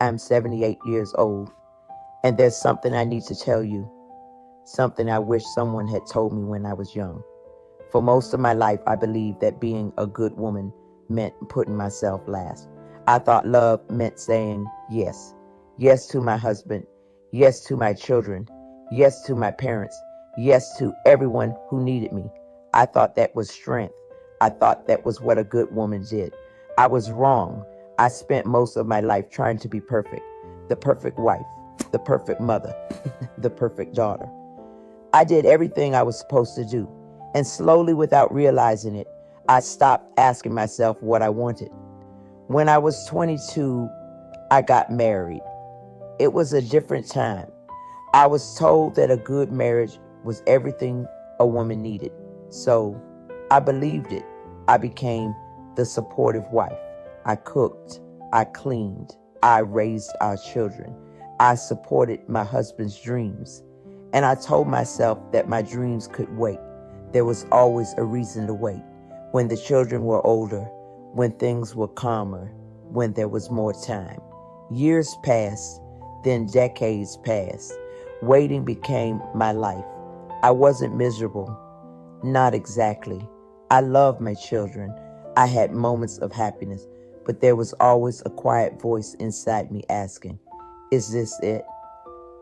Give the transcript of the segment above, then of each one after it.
I'm 78 years old, and there's something I need to tell you, something I wish someone had told me when I was young. For most of my life, I believed that being a good woman meant putting myself last. I thought love meant saying yes. Yes to my husband. Yes to my children. Yes to my parents. Yes to everyone who needed me. I thought that was strength. I thought that was what a good woman did. I was wrong. I spent most of my life trying to be perfect. The perfect wife, the perfect mother, the perfect daughter. I did everything I was supposed to do. And slowly, without realizing it, I stopped asking myself what I wanted. When I was 22, I got married. It was a different time. I was told that a good marriage was everything a woman needed. So I believed it. I became the supportive wife. I cooked. I cleaned. I raised our children. I supported my husband's dreams. And I told myself that my dreams could wait. There was always a reason to wait. When the children were older, when things were calmer, when there was more time. Years passed, then decades passed. Waiting became my life. I wasn't miserable. Not exactly. I loved my children. I had moments of happiness, but there was always a quiet voice inside me asking, is this it?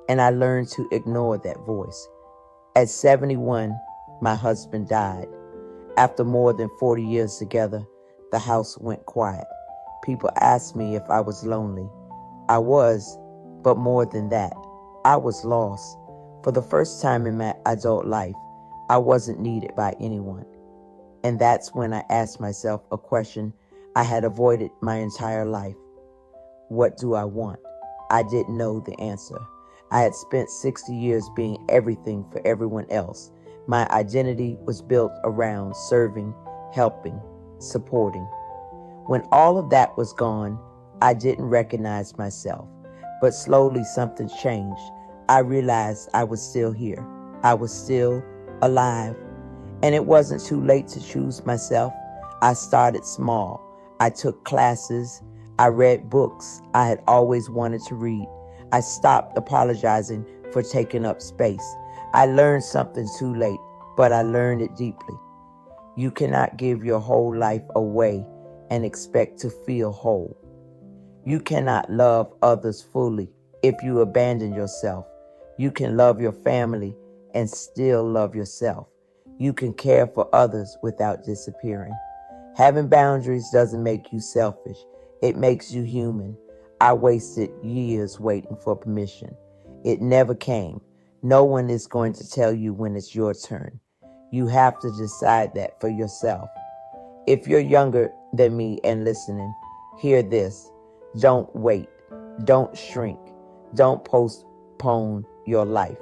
And I learned to ignore that voice. At 71, my husband died. After more than 40 years together, the house went quiet. People asked me if I was lonely. I was, but more than that, I was lost. For the first time in my adult life, I wasn't needed by anyone. And that's when I asked myself a question I had avoided my entire life. What do I want? I didn't know the answer. I had spent 60 years being everything for everyone else. My identity was built around serving, helping, supporting. When all of that was gone, I didn't recognize myself. But slowly something changed. I realized I was still here. I was still alive. And it wasn't too late to choose myself. I started small. I took classes. I read books I had always wanted to read. I stopped apologizing for taking up space. I learned something too late, but I learned it deeply. You cannot give your whole life away and expect to feel whole. You cannot love others fully if you abandon yourself. You can love your family and still love yourself. You can care for others without disappearing. Having boundaries doesn't make you selfish. It makes you human. I wasted years waiting for permission. It never came. No one is going to tell you when it's your turn. You have to decide that for yourself. If you're younger than me and listening, hear this. Don't wait. Don't shrink. Don't postpone your life.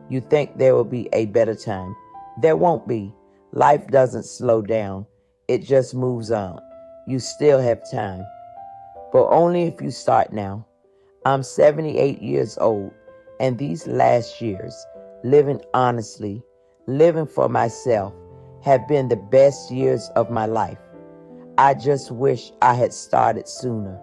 You think there will be a better time. There won't be. Life doesn't slow down. It just moves on. You still have time. But only if you start now. I'm 78 years old, and these last years, living honestly, living for myself, have been the best years of my life. I just wish I had started sooner.